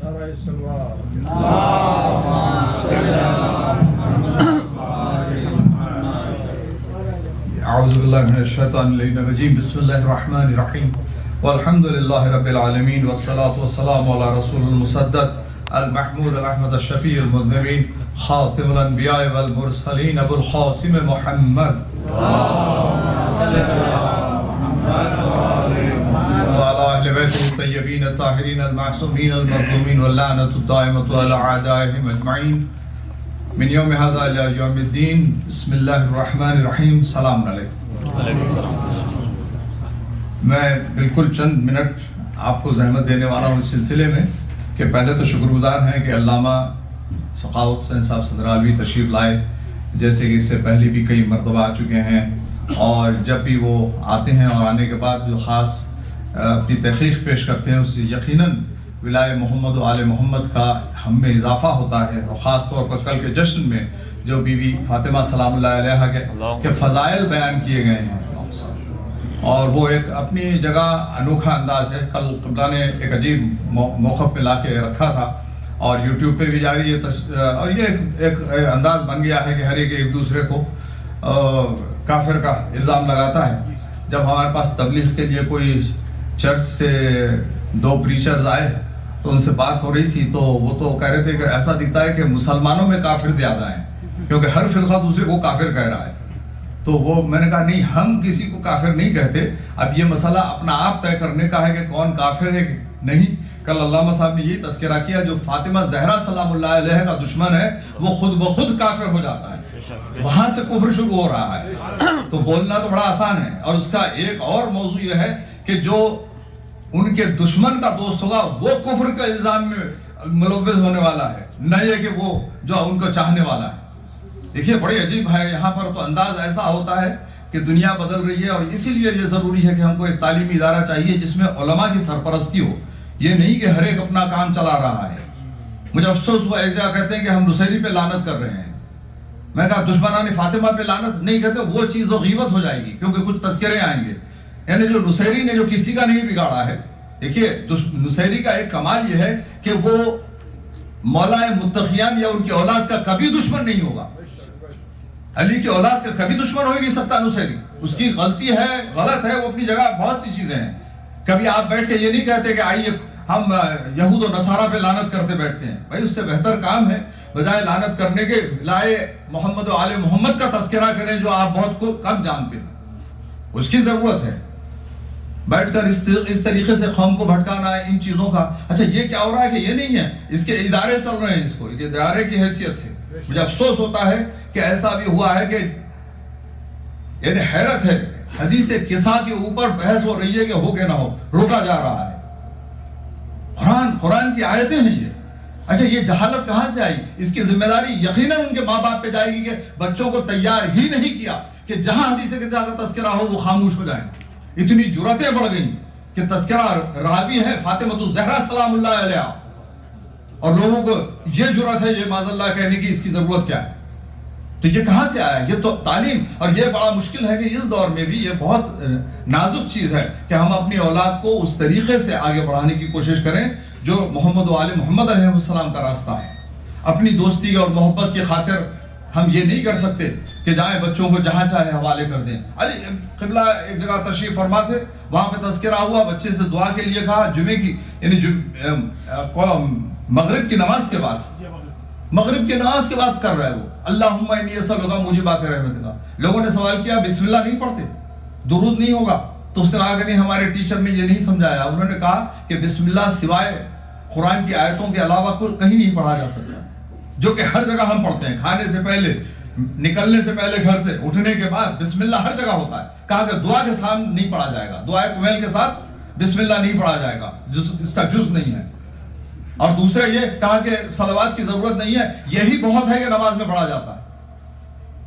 اعوذ باللہ من الشیطان الرجیم بسم اللہ الرحمن الرحیم والحمد للہ رب العالمین والصلاة والسلام علی رسول المسدد المحمود الاحمد الشفیع المذنبین خاتم الانبیاء والمرسلین ابو القاسم محمد وعلى اہل بیتہ الطیبین الطاہرین المعصومین المظلومین واللعنۃ الدائمۃ علی اعدائهم اجمعین من یوم هذا الى یوم الدین بسم اللہ الرحمن الرحیم سلام علیکم۔ میں بالکل چند منٹ آپ کو زحمت دینے والا ہوں اس سلسلے میں کہ پہلے تو شکر گزار ہیں کہ علامہ سخاوت حسین صاحب صدراوی تشریف لائے، جیسے کہ اس سے پہلے بھی کئی مرتبہ آ چکے ہیں، اور جب بھی وہ آتے ہیں اور آنے کے بعد جو خاص اپنی تحقیق پیش کرتے ہیں اس سے یقیناً ولائے محمد و آل محمد کا ہم میں اضافہ ہوتا ہے، اور خاص طور پر کل کے جشن میں جو بی بی فاطمہ سلام اللہ علیہا کے فضائل بیان کیے گئے ہیں، اور وہ ایک اپنی جگہ انوکھا انداز ہے۔ کل قبلہ نے ایک عجیب موقف میں لا کے رکھا تھا اور یوٹیوب پہ بھی جاری ہے، اور یہ ایک انداز بن گیا ہے کہ ہر ایک دوسرے کو کافر کا الزام لگاتا ہے۔ جب ہمارے پاس تبلیغ کے لیے کوئی چرچ سے دو پریچرز آئے تو ان سے بات ہو رہی تھی، تو وہ تو کہہ رہے تھے کہ ایسا دکھتا ہے کہ مسلمانوں میں کافر زیادہ ہیں، کیونکہ ہر فرقہ دوسرے کو کافر کہہ رہا ہے۔ تو وہ میں نے کہا نہیں، ہم کسی کو کافر نہیں کہتے، اب یہ مسئلہ اپنا آپ طے کرنے کا ہے کہ کون کافر ہے کہ نہیں۔ کل علامہ صاحب نے یہی تذکرہ کیا، جو فاطمہ زہرا سلام اللہ علیہ کا دشمن ہے وہ خود بخود کافر ہو جاتا ہے، وہاں سے کفر شروع ہو رہا ہے۔ تو بولنا تو بڑا آسان ہے، اور اس کا ایک اور موضوع یہ ہے کہ جو ان کے دشمن کا دوست ہوگا وہ کفر کا الزام میں ملوث ہونے والا ہے، نہ یہ کہ وہ جو ان کو چاہنے والا ہے۔ دیکھیے بڑی عجیب ہے، یہاں پر تو انداز ایسا ہوتا ہے کہ دنیا بدل رہی ہے، اور اسی لیے یہ ضروری ہے کہ ہم کو ایک تعلیمی ادارہ چاہیے جس میں علماء کی سرپرستی ہو، یہ نہیں کہ ہر ایک اپنا کام چلا رہا ہے۔ مجھے افسوس ہوا ایک جگہ کہتے ہیں کہ ہم نصیری پہ لعنت کر رہے ہیں، میں کہا دشمنان فاطمہ پہ لعنت نہیں کہتے، وہ چیز و غیبت ہو جائے گی، کیونکہ کچھ تذکرے آئیں گے۔ یعنی جو نصیری نے جو کسی کا نہیں بگاڑا ہے، دیکھیے نصیری کا ایک کمال یہ ہے کہ وہ مولا متقیان یا ان کی اولاد کا کبھی دشمن نہیں ہوگا، علی کی اولاد کا کبھی دشمن ہو ہی نہیں سکتا نصیری۔ اس کی غلطی ہے، غلط ہے، وہ اپنی جگہ بہت سی چیزیں ہیں۔ کبھی آپ بیٹھ کے یہ نہیں کہتے کہ آئیے ہم یہود و نصارہ پہ لعنت کرتے بیٹھتے ہیں، بھائی اس سے بہتر کام ہے بجائے لعنت کرنے کے لائے محمد و آل محمد کا تذکرہ کریں، جو آپ بہت کو کم جانتے ہیں۔ اس کی ضرورت ہے بیٹھ کر اس طریقے سے قوم کو بھٹکانا ہے ان چیزوں کا۔ اچھا یہ کیا ہو رہا ہے کہ یہ نہیں ہے، اس کے ادارے چل رہے ہیں، اس کو ادارے کی حیثیت سے مجھے افسوس ہوتا ہے کہ ایسا بھی ہوا ہے کہ یعنی حیرت ہے، حدیث قصہ کے اوپر بحث ہو رہی ہے کہ ہو کہ نہ ہو، روکا جا رہا ہے۔ قرآن کی آیتیں ہیں یہ۔ اچھا یہ جہالت کہاں سے آئی؟ اس کی ذمہ داری یقیناً ان کے ماں باپ پہ جائے گی کہ بچوں کو تیار ہی نہیں کیا کہ جہاں حدیث قصہ کا تذکرہ ہو وہ خاموش ہو جائیں۔ اتنی جرأتیں بڑھ گئیں کہ تذکرہ راوی ہے فاطمہ الزہرا سلام اللہ علیہ، اور لوگوں کو یہ جرأت ہے یہ معاذ اللہ کہنے کی اس کی ضرورت کیا ہے؟ تو یہ کہاں سے آیا؟ یہ تو تعلیم، اور یہ بڑا مشکل ہے کہ اس دور میں بھی یہ بہت نازک چیز ہے کہ ہم اپنی اولاد کو اس طریقے سے آگے بڑھانے کی کوشش کریں جو محمد و آل محمد علیہ السلام کا راستہ ہے۔ اپنی دوستی اور محبت کی خاطر ہم یہ نہیں کر سکتے کہ جائیں بچوں کو جہاں چاہے حوالے کر دیں۔ علی قبلہ ایک جگہ تشریف فرما تھے، وہاں پہ تذکرہ ہوا، بچے سے دعا کے لیے کہا، جمعے کی یعنی مغرب کی نماز کے بعد کر رہا ہے وہ، اللہم انی اسألک موجبات رحمتک۔ لوگوں نے سوال کیا بسم اللہ نہیں پڑھتے، درود نہیں ہوگا؟ تو اس نے کہا کہ نہیں، ہمارے ٹیچر نے یہ نہیں سمجھایا۔ انہوں نے کہا کہ بسم اللہ سوائے قرآن کی آیتوں کے علاوہ کہیں نہیں پڑھا جا سکتا، جو کہ ہر جگہ ہم پڑھتے ہیں، کھانے سے پہلے، نکلنے سے پہلے گھر سے، اٹھنے کے بعد بسم اللہ ہر جگہ ہوتا ہے۔ کہا کہ دعا کے ساتھ نہیں پڑھا جائے گا، دعائے کمیل کے ساتھ بسم اللہ نہیں پڑھا جائے گا، اس کا جز نہیں ہے۔ اور دوسرا یہ کہا کہ صلوات کی ضرورت نہیں ہے، یہی بہت ہے کہ نماز میں پڑھا جاتا ہے۔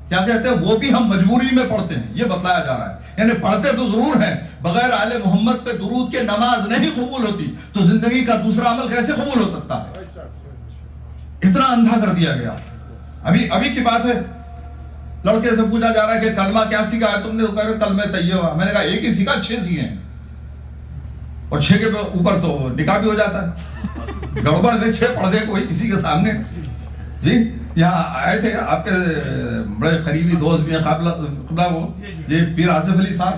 کیا کہتے ہیں؟ وہ بھی ہم مجبوری میں پڑھتے ہیں، یہ بتلایا جا رہا ہے۔ یعنی پڑھتے تو ضرور ہیں، بغیر آل محمد پہ درود کے نماز نہیں قبول ہوتی، تو زندگی کا دوسرا عمل کیسے قبول ہو سکتا ہے؟ اتنا اندھا کر دیا گیا۔ ابھی کی بات ہے، لڑکے سے پوچھا جا رہا ہے کہ کلمہ کیا سیکھا ہے تم نے؟ وہ کہہ رہے کلمہ طیبہ۔ میں نے کہا ایک ہی سیکھا، 6 سیکھے ہیں۔ اور 6 کے اوپر تو نکاح بھی ہو جاتا ہے. گڑبڑ میں 6 پڑھ دے کوئی کسی کے سامنے. جی یہاں آئے تھے آپ کے بڑے قریبی دوست بھی ہیں قبلہ وہ یہ پیر آصف علی صاحب,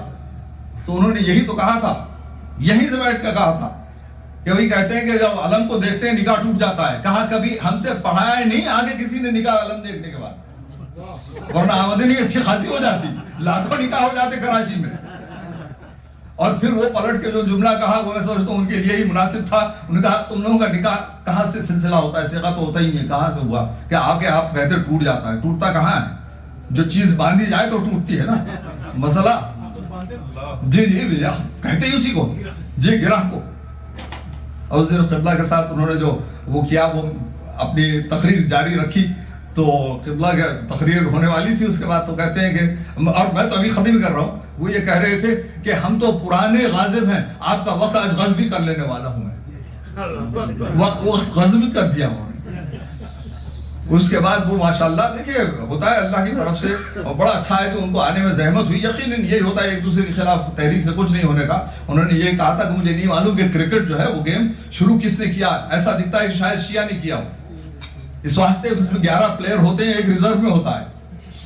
تو انہوں نے یہی تو کہا تھا, یہیں سے بیٹھ کر کہا تھا کہ وہی کہتے ہیں کہ جب علم کو دیکھتے ہیں نکاح ٹوٹ جاتا ہے. کہا کبھی ہم سے پڑھایا نہیں آگے کسی نے نکاح علم دیکھنے کے بعد, ورنہ آمدنی اچھی خاصی ہو جاتی, لاکھوں نکاح ہو جاتے کراچی میں. اور پھر وہ پلٹ کے جو جملہ کہا وہ میں سمجھتا ہوں ان کے لیے ہی مناسب تھا. انہوں نے کہا تم لوگوں کا نکاح کہاں سے سلسلہ ہوتا ہے, صیغہ تو ہوتا ہی نہیں, کہاں سے ہوا کہ آ کے آپ کہتے ٹوٹ جاتا ہے. ٹوٹتا کہاں ہے, جو چیز باندھی جائے تو ٹوٹتی ہے نا. مسئلہ جی بھیا کہتے ہی اسی کو, جی گرہ کو. اور اس دن قبلہ کے ساتھ انہوں نے جو وہ کیا وہ اپنی تقریر جاری رکھی, تو قبلہ کے تقریر ہونے والی تھی. اس کے بعد تو کہتے ہیں کہ, اور میں تو ابھی ختم کر رہا ہوں, وہ یہ کہہ رہے تھے کہ ہم تو پرانے غازب ہیں, آپ کا وقت آج غصب بھی کر لینے والا ہوں میں. وقت غصب بھی کر دیا انہوں نے. اس کے بعد وہ ماشاءاللہ دیکھیے ہوتا ہے اللہ کی طرف سے, اور بڑا اچھا ہے کہ ان کو آنے میں زحمت ہوئی. یقیناً یہی ہوتا ہے ایک دوسرے کے خلاف تحریک سے کچھ نہیں ہونے کا. انہوں نے یہ کہا تھا کہ مجھے نہیں معلوم کہ کرکٹ جو ہے وہ گیم شروع کس نے کیا, ایسا دکھتا ہے کہ شاید شیعہ نے کیا ہو. اس واسطے اس میں 11 پلیئر ہوتے ہیں, ایک ریزرو میں ہوتا ہے,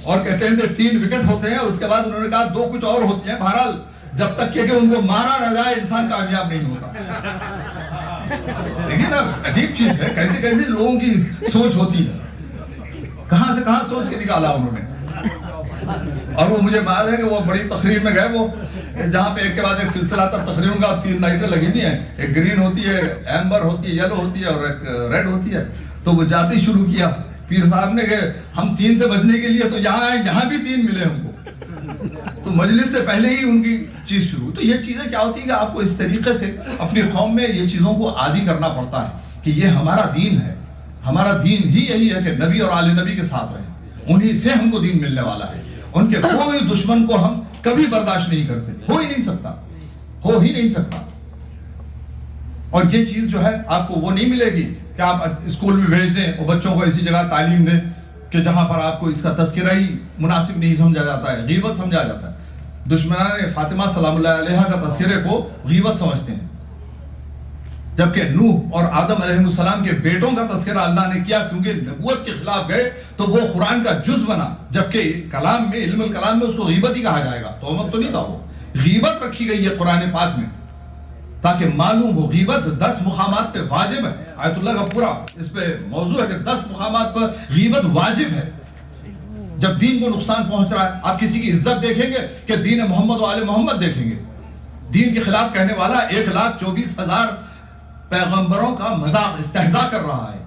اور کہتے ہیں 3 وکٹ ہوتے ہیں. اس کے بعد انہوں نے کہا 2 کچھ اور ہوتی ہیں. بہرحال جب تک کہ ان کو مارا نہ جائے انسان کامیاب نہیں ہوتا. دیکھیے نا عجیب چیز ہے, کیسے کیسے لوگوں کی سوچ ہوتی ہے, کہاں سے کہاں سوچ کے نکالا انہوں نے. اور وہ مجھے بات ہے کہ وہ بڑی تقریر میں گئے, وہ جہاں پہ ایک کے بعد ایک سلسلہ تھا تقریروں کا, 3 لائٹیں لگی ہوئی ہیں, ایک گرین ہوتی ہے, ایمبر ہوتی ہے, یلو ہوتی ہے, اور ایک ریڈ ہوتی ہے. تو وہ جاتے شروع کیا, پیر صاحب نے کہ ہم 3 سے بچنے کے لیے تو یہاں آئے, یہاں بھی 3 ملے ہم کو. تو مجلس سے پہلے ہی ان کی چیز شروع. تو یہ چیزیں کیا ہوتی ہے کہ آپ کو اس طریقے سے اپنی قوم میں یہ چیزوں کو عادی کرنا پڑتا ہے کہ یہ ہمارا دین ہے. ہمارا دین ہی یہی ہے کہ نبی اور آل نبی کے ساتھ رہیں, انہی سے ہم کو دین ملنے والا ہے. ان کے کوئی دشمن کو ہم کبھی برداشت نہیں کر سکتے, ہو ہی نہیں سکتا. اور یہ چیز جو ہے آپ کو وہ نہیں ملے گی کہ آپ اسکول میں بھیج دیں اور بچوں کو ایسی جگہ تعلیم دیں کہ جہاں پر آپ کو اس کا تذکرہ ہی مناسب نہیں سمجھا جاتا ہے, غیبت سمجھا جاتا ہے. دشمنان فاطمہ سلام اللہ علیہ کا تذکرے کو غیبت سمجھتے ہیں, جبکہ نوح اور آدم علیہ السلام کے بیٹوں کا تذکرہ اللہ نے کیا کیونکہ نبوت کے خلاف گئے تو وہ قرآن کا جز بنا, جبکہ کلام میں علم الکلام میں اس کو غیبت ہی کہا جائے گا. تہمت تو نہیں تھا, وہ غیبت رکھی گئی ہے قرآن پاک میں تاکہ معلوم ہو. غیبت 10 مقامات پہ واجب ہے. آیت اللہ کا پورا اس پہ موضوع ہے کہ 10 مقامات پر غیبت واجب ہے. جب دین کو نقصان پہنچ رہا ہے, آپ کسی کی عزت دیکھیں گے کہ دین محمد و آل محمد دیکھیں گے. دین کے خلاف کہنے والا 1,24,000 پیغمبروں کا مذاق استہزاء کر رہا ہے,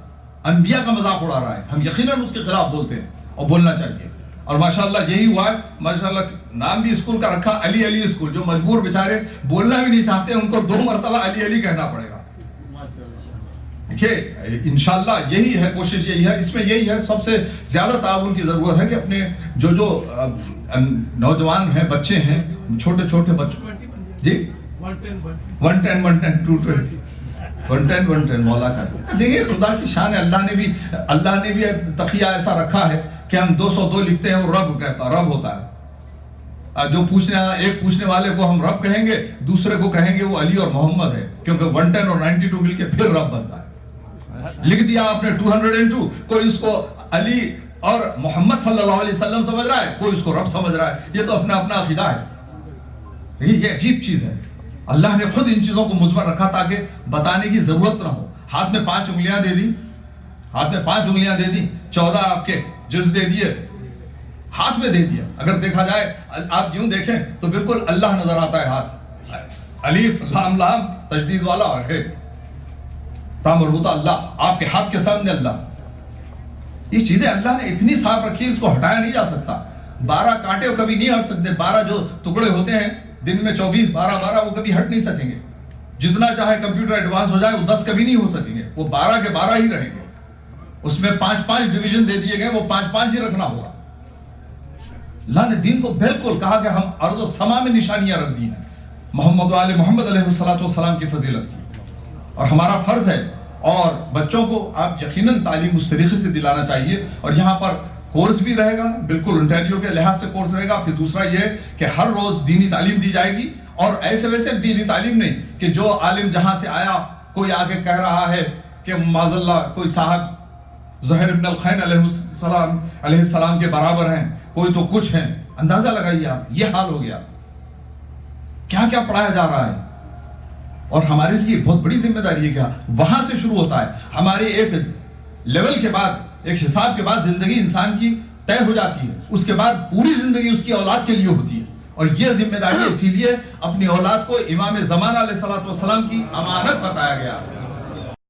انبیاء کا مذاق اڑا رہا ہے. ہم یقیناً اس کے خلاف بولتے ہیں اور بولنا چاہیے. اور ماشاءاللہ یہی ہوا ہے. ماشاءاللہ نام بھی اسکول کا رکھا علی علی اسکول. جو مجبور بیچارے بولنا بھی نہیں چاہتے ان کو 2 مرتبہ علی علی کہنا پڑے گا. دیکھیے انشاءاللہ یہی ہے, کوشش یہی ہے, اس میں یہی ہے سب سے زیادہ تعاون کی ضرورت ہے کہ اپنے جو نوجوان ہیں, بچے ہیں, چھوٹے بچوں, جی 110 مولا کا. دیکھیے خدا کی شان ہے, اللہ نے بھی تقیہ ایسا رکھا ہے کہ ہم 202 لکھتے ہیں, وہ رب ہوتا ہے. جو پوچھنے والے کو ہم رب کہیں گے, دوسرے کو کہیں گے وہ علی اور محمد ہے, کیونکہ 110 اور 92 مل کے پھر رب بنتا ہے. لکھ دیا آپ نے 202, کوئی اس کو علی اور محمد صلی اللہ علیہ وسلم سمجھ رہا ہے, کوئی اس کو رب سمجھ رہا ہے. یہ تو اپنا عقیدہ ہے. یہ عجیب چیز ہے. اللہ نے خود ان چیزوں کو مضمر رکھا تاکہ بتانے کی ضرورت نہ ہو. ہاتھ میں 5 انگلیاں دے دی, 14 آپ کے جز دے دیے, ہاتھ میں دے دیا. اگر دیکھا جائے آپ یوں دیکھیں تو بالکل اللہ نظر آتا ہے. ہاتھ الف لام تشدید والا اور ہے تامربوطہ اللہ, آپ کے ہاتھ کے سامنے اللہ. یہ چیزیں اللہ نے اتنی صاف رکھی, اس کو ہٹایا نہیں جا سکتا. 12 کانٹے کبھی نہیں ہٹ سکتے. 12 جو ٹکڑے ہوتے ہیں دن میں 24 12 وہ کبھی ہٹ نہیں سکیں گے. جتنا چاہے کمپیوٹر ایڈوانس ہو جائے وہ 10 کبھی نہیں ہو سکیں گے. وہ 12 کے 12 ہی رہیں گے. اس میں 5 ڈویژن دے دیے گئے, وہ 5 ہی رکھنا ہوگا. اللہ نے دین کو بالکل کہا کہ ہم ارض و سما میں نشانیاں رکھ دی ہیں محمد و آل محمد علیہ السلام کی فضیلت کی, اور ہمارا فرض ہے. اور بچوں کو آپ یقیناً تعلیم اس طریقے سے دلانا چاہیے. اور یہاں پر کورس بھی رہے گا, بالکل انٹیریو کے لحاظ سے کورس رہے گا. پھر دوسرا یہ کہ ہر روز دینی تعلیم دی جائے گی, اور ایسے ویسے دینی تعلیم نہیں کہ جو عالم جہاں سے آیا کوئی آگے کہہ رہا ہے کہ معاذ اللہ کوئی صاحب زہیر بن الخین علیہ السلام کے برابر ہیں، کوئی تو کچھ ہیں. اندازہ لگائیے آپ، یہ حال ہو گیا. کیا کیا پڑھایا جا رہا ہے. اور ہمارے لیے بہت بڑی ذمہ داری ہے کیا وہاں سے شروع ہوتا ہے. ہمارے ایک لیول کے بعد، ایک حساب کے بعد زندگی انسان کی طے ہو جاتی ہے، اس کے بعد پوری زندگی اس کی اولاد کے لیے ہوتی ہے. اور یہ ذمہ داری اسی لیے اپنی اولاد کو امام زمانہ علیہ الصلوۃ والسلام کی امانت بتایا گیا.